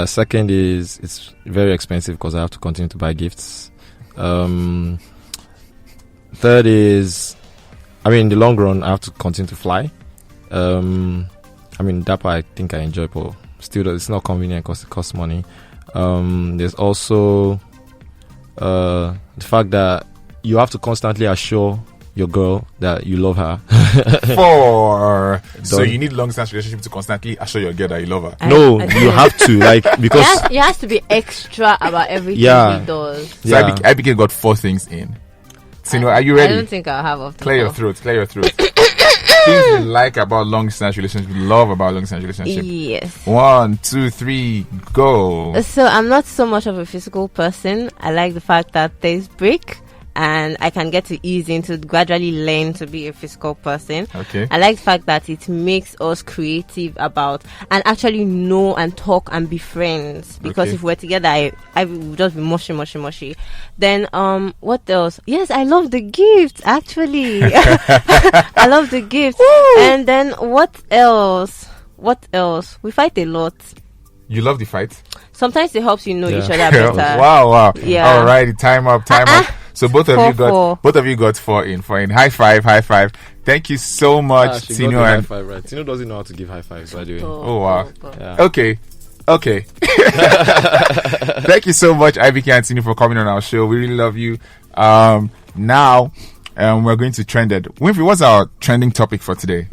Second is it's very expensive because I have to continue to buy gifts. Third is, in the long run, I have to continue to fly. That part I think I enjoy, but still it's not convenient because it costs money. There's also the fact that you have to constantly assure your girl that you love her. 4. So you need long distance relationship to constantly assure your girl that you love her. No, you have to, because he has to be extra about everything he does. So IBK got 4 things in. Tinu, are you ready? I don't think I'll have of Clear your throat. Things you like about long distance relationship, love about long distance relationship. Yes. 1, 2, 3, go. So I'm not so much of a physical person. I like the fact that there's break and I can get to ease into gradually learn to be a physical person. Okay. I like the fact that it makes us creative about and actually know and talk and be friends. Because if we're together, I would just be mushy. Then what else? Yes, I love the gifts actually. I love the gifts. Woo! And then what else? We fight a lot. You love the fight? Sometimes it helps you know each other better. Wow. Yeah. All right, time up. So both of you got 4 in. High five. Thank you so much, Tinu. High five, right? Tinu doesn't know how to give high fives, by the way. Oh wow. Yeah. Okay. Thank you so much, IBK and Tinu, for coming on our show. We really love you. Now we're going to trend it. Winfrey, what's our trending topic for today?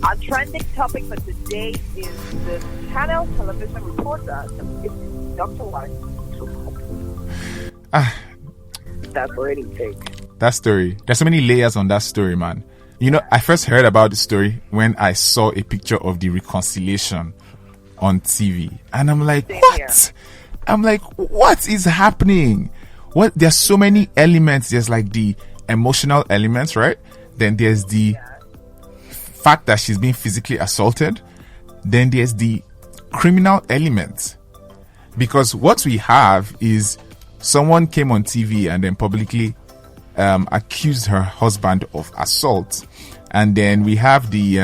Our trending topic for today is the channel television reporter, Dr. White. That's already fake. That story. There's so many layers on that story, man. You know, I first heard about the story when I saw a picture of the reconciliation on TV. And I'm like, what? I'm like, what is happening? What? There's so many elements. There's like the emotional elements, right? Then there's the fact that she's being physically assaulted. Then there's the criminal element. Because what we have is someone came on TV and then publicly accused her husband of assault. And then we have the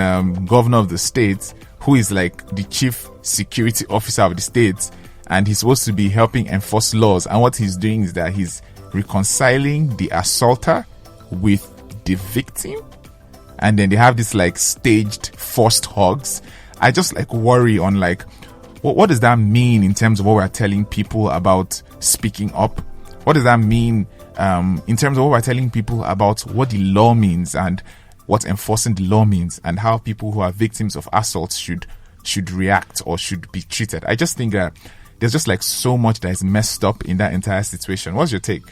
governor of the state, who is like the chief security officer of the state, and he's supposed to be helping enforce laws. And what he's doing is that he's reconciling the assaulter with the victim. And then they have this like staged forced hugs. I just like worry on like, what does that mean in terms of what we're telling people about speaking up? What does that mean in terms of what we're telling people about what the law means and what enforcing the law means and how people who are victims of assault should react or should be treated? I just think that there's just like so much that is messed up in that entire situation. What's your take?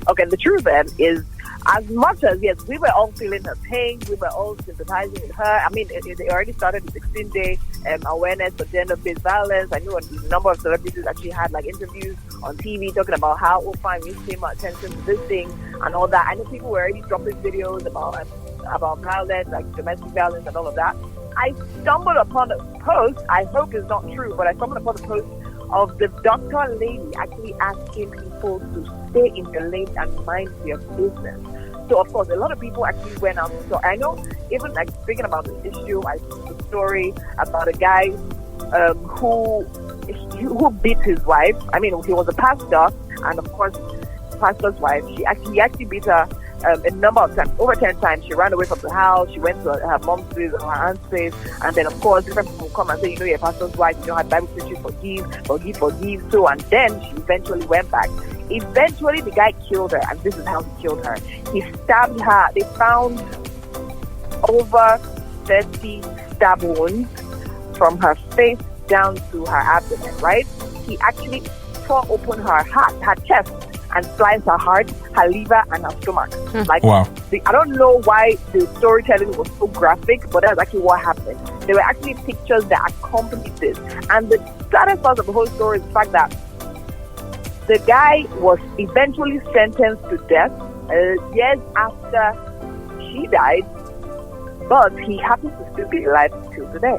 Okay, the truth then is, as much as, yes, we were all feeling her pain, we were all sympathizing with her. I mean, it already started the 16-day awareness for gender-based violence. I know a number of celebrities actually had like interviews on TV talking about how, oh, fine, we pay more attention to this thing and all that. I know people were already dropping videos about violence, like domestic violence and all of that. I stumbled upon a post, I hope it's not true, but I stumbled upon a post of the doctor lady actually asking people to stay in your lane and mind your business. So, of course, a lot of people actually went out. So I know, even like speaking about this issue, I saw a story about a guy who beat his wife. I mean, he was a pastor, and of course, pastor's wife. He actually beat her a number of times, over 10 times. She ran away from the house. She went to her mom's place or her aunt's place, and then of course different people come and say, you know, you're a pastor's wife, you know how the Bible says you forgive. So, and then she eventually went back. Eventually, the guy killed her, and this is how he killed her. He stabbed her. They found over 30 stab wounds from her face down to her abdomen. Right? He actually tore open her heart, her chest, and sliced her heart, her liver, and her stomach. Like, wow. I don't know why the storytelling was so graphic, but that's actually what happened. There were actually pictures that accompanied this. And the saddest part of the whole story is the fact that the guy was eventually sentenced to death years after she died, but he happens to still be alive till today.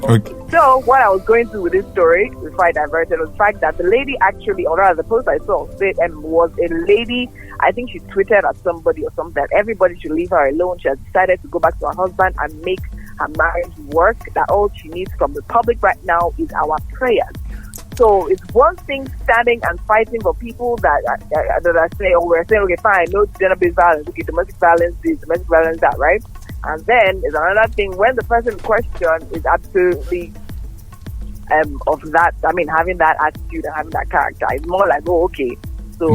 Okay. So what I was going through with this story, before I diverted, was the fact that the lady actually, or rather the post I saw, was a lady. I think she tweeted at somebody or something that everybody should leave her alone. She has decided to go back to her husband and make her marriage work. That all she needs from the public right now is our prayers. So it's one thing standing and fighting for people that say, oh, we're saying, okay, fine, no gender-based violence, okay, domestic violence this, domestic violence that, right? And then there's another thing when the person in question is absolutely of that, I mean, having that attitude and having that character. It's more like, oh, okay. So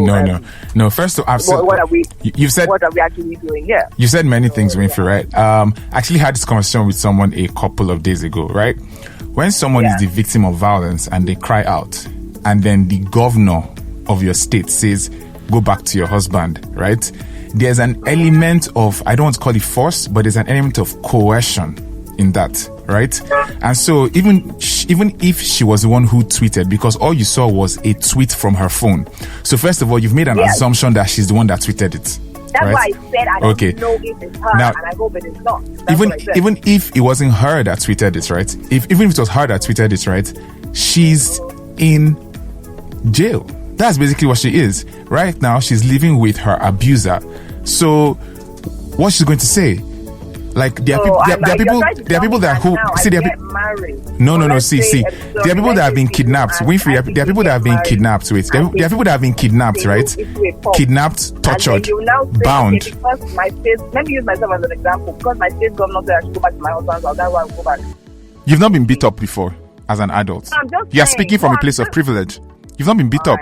No. First of all, what are we? You've said, what are we actually doing here? You said many things, Winfrey, right? I actually had this conversation with someone a couple of days ago, right? When someone is the victim of violence and they cry out, and then the governor of your state says, go back to your husband, right? There's an element of, I don't want to call it force, but there's an element of coercion in that, right? And so even if she was the one who tweeted, because all you saw was a tweet from her phone. So first of all, you've made an assumption that she's the one that tweeted it. That's right? why I said I don't know if it's her, now, and I hope it is not. Even if it wasn't her that tweeted it, right? Even if it was her that tweeted it, right? She's in jail. That's basically what she is. Right now, she's living with her abuser. So, what's she going to say? Like, there are people that who see there are no. See, there are people that have been kidnapped. Winfrey, there are people that have been kidnapped. Wait, there are people that have been kidnapped, right? Kidnapped, tortured, bound. Because my state, let me use myself as an example. Because my state governor said I should go back to my husband's house, that's why I go back. You've not been beat up before as an adult. You are speaking from a place of privilege. You've not been beat up.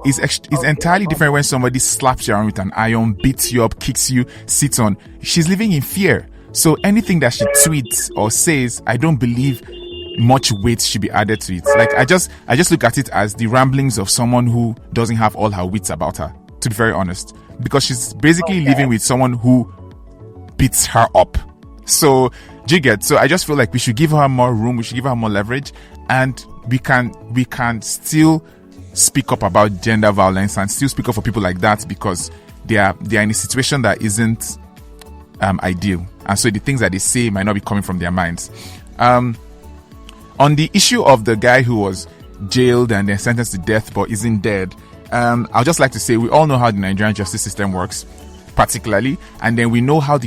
It's entirely different when somebody slaps you around with an iron, beats you up, kicks you, sits on. She's living in fear. So anything that she tweets or says, I don't believe much weight should be added to it. Like I just look at it as the ramblings of someone who doesn't have all her wits about her, to be very honest, because she's basically living with someone who beats her up. So do you get? So I just feel like we should give her more room, we should give her more leverage, and we can still speak up about gender violence and still speak up for people like that, because they are in a situation that isn't ideal, and so the things that they say might not be coming from their minds. On the issue of the guy who was jailed and then sentenced to death but isn't dead, I'd just like to say we all know how the Nigerian justice system works, particularly, and then we know how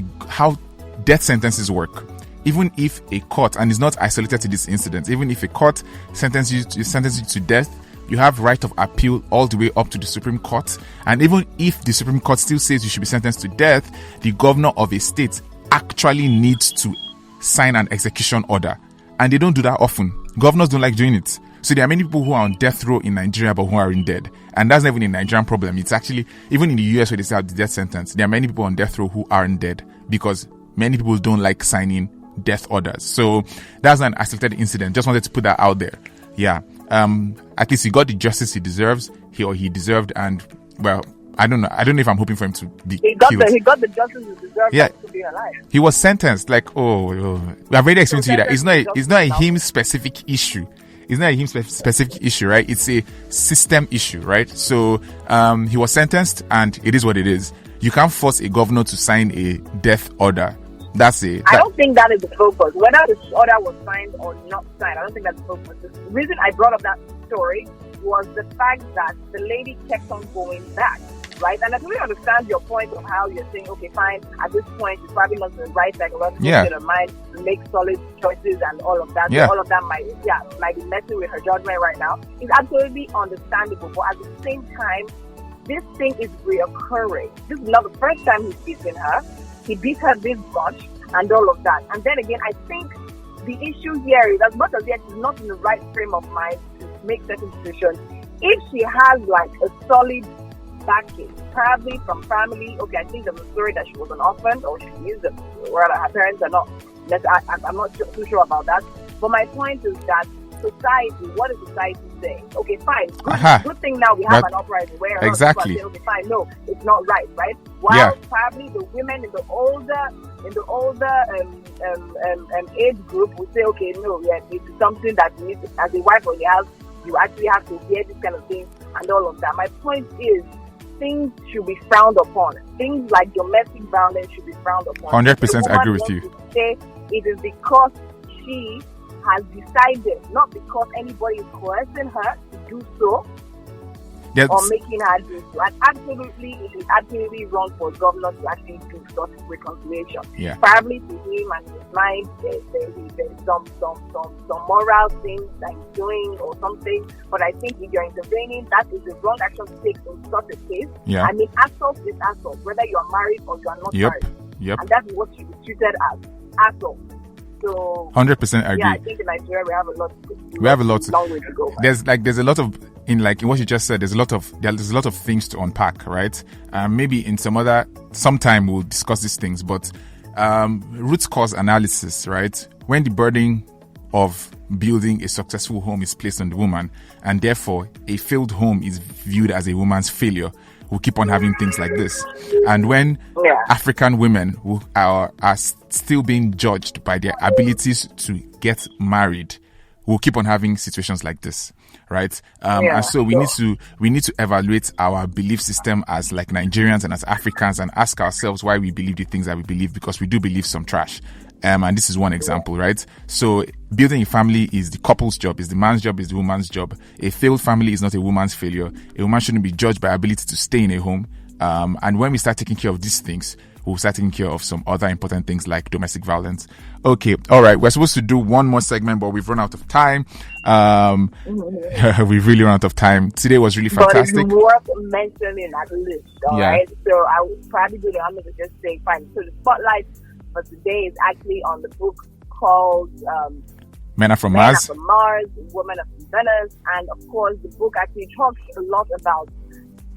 death sentences work. Even if a court, and it's not isolated to this incident, even if a court sentences you to death, you have right of appeal all the way up to the Supreme Court. And even if the Supreme Court still says you should be sentenced to death, the governor of a state actually needs to sign an execution order. And they don't do that often. Governors don't like doing it. So there are many people who are on death row in Nigeria but who are in dead. And that's not even a Nigerian problem. It's actually, even in the US where they say have the death sentence, there are many people on death row who aren't dead because many people don't like signing death orders. So that's an isolated incident. Just wanted to put that out there. Yeah. At least he got the justice he deserves, he deserved, and well, I don't know if I'm hoping for him to be killed. He got the justice he deserved, yeah, to be alive. He was sentenced. Like, we have already explained to you that it's not a him specific issue. It's not a him specific issue, right? It's a system issue, right? So he was sentenced, and it is what it is. You can't force a governor to sign a death order. That's it. I don't think that is the focus. Whether the order was signed or not signed, I don't think that's the focus. The reason I brought up that story was the fact that the lady kept on going back, right? And I really understand your point of how you're saying, okay, fine, at this point, it's probably not the right psychological state of mind to make solid choices and all of that. Yeah. So all of that might be messing with her judgment right now. It's absolutely understandable. But at the same time, this thing is reoccurring. This is not the first time he's beaten her. He beat her this much and all of that. And then again, I think the issue here is, as much as yet she's not in the right frame of mind to make certain decisions, if she has like a solid backing, probably from family, okay, I think there's a story that she was an orphan, or she is, or her parents are not, I'm not too sure about that. But my point is that society, what is society saying? Okay, fine. Good thing now we have an uprising where exactly. People are saying, okay, fine, no, it's not right? While probably the women in the older age group will say, okay, no, it's something that you need to, as a wife of the house, you actually have to hear this kind of thing and all of that. My point is, things should be frowned upon. Things like domestic violence should be frowned upon. 100% agree with you. Say it is because she has decided, not because anybody is coercing her to do so or making her do so. And absolutely, it is absolutely wrong for governors to actually do such reconciliation. Yeah. Probably to him and his mind, there's some moral things that he's doing or something. But I think if you're intervening, that is the wrong action to take in such a case. Yeah. I mean, assault is assault, whether you are married or you are not married. Yep. And that's what should be treated as assault. So 100% agree. Yeah, I think in Nigeria we have a lot. Long way to go. There's a lot of in what you just said. There's a lot of things to unpack, right? Maybe in some time we'll discuss these things. But root cause analysis, right? When the burden of building a successful home is placed on the woman, and therefore a failed home is viewed as a woman's failure, we'll keep on having things like this. And when African women who are still being judged by their abilities to get married, we'll keep on having situations like this, right? And so we need to evaluate our belief system as like Nigerians and as Africans and ask ourselves why we believe the things that we believe, because we do believe some trash. And this is one example, right? So building a family is the couple's job, is the man's job, is the woman's job. A failed family is not a woman's failure. A woman shouldn't be judged by ability to stay in a home. And when we start taking care of these things, we'll start taking care of some other important things like domestic violence. Okay, all right. We're supposed to do one more segment, but we've run out of time. We've really run out of time. Today was really fantastic. But it's worth mentioning at least, all right? So I would probably do the honor to just say, fine. So the spotlight for today is actually on the book called Men Are From Mars, Women Are From Venus. And of course, the book actually talks a lot about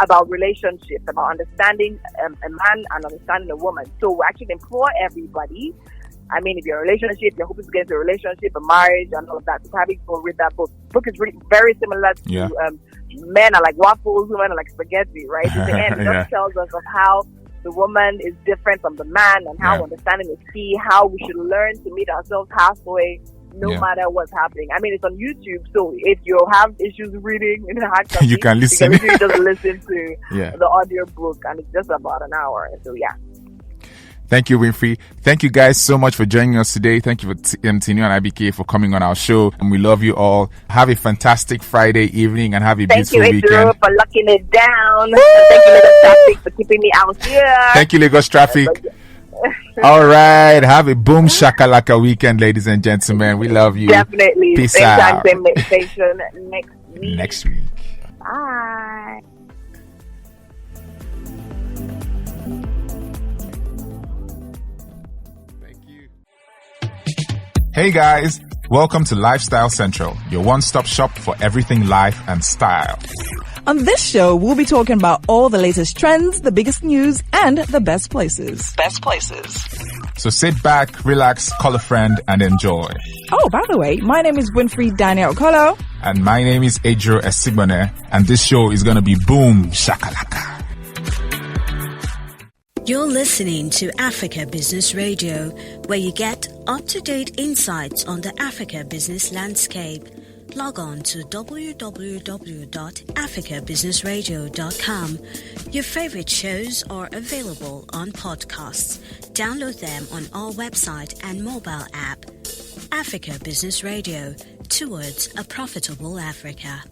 about relationships, about understanding a man and understanding a woman. So we actually implore everybody. I mean, if you're in a relationship, you're hoping to get into a relationship, a marriage, and all of that, so probably go read that book. The book is really very similar to men are like waffles, women are like spaghetti, right? In the end, it just tells us of how the woman is different from the man and how understanding is key, how we should learn to meet ourselves halfway, no matter what's happening. I mean, it's on YouTube, so if you have issues reading in the hard copy, you can listen. You can literally just listen to the audio book, and it's just about an hour. So Thank you, Winfrey. Thank you guys so much for joining us today. Thank you for Tinu and IBK for coming on our show. And we love you all. Have a fantastic Friday evening and have a beautiful weekend. Thank you, for locking it down. And thank you, Lagos Traffic, for keeping me out here. Thank you, Lagos Traffic. All right. Have a boom shakalaka weekend, ladies and gentlemen. We love you. Definitely. Peace same out. Time, same meditation next week. Bye. Hey guys, welcome to Lifestyle Central, your one-stop shop for everything life and style. On this show, we'll be talking about all the latest trends, the biggest news, and the best places. So sit back, relax, call a friend, and enjoy. Oh, by the way, my name is Winfrey Daniel Kolo. And my name is Adro Esigbone, and this show is gonna be boom shakalaka. You're listening to Africa Business Radio, where you get up-to-date insights on the Africa business landscape. Log on to www.africabusinessradio.com. Your favorite shows are available on podcasts. Download them on our website and mobile app. Africa Business Radio, towards a profitable Africa.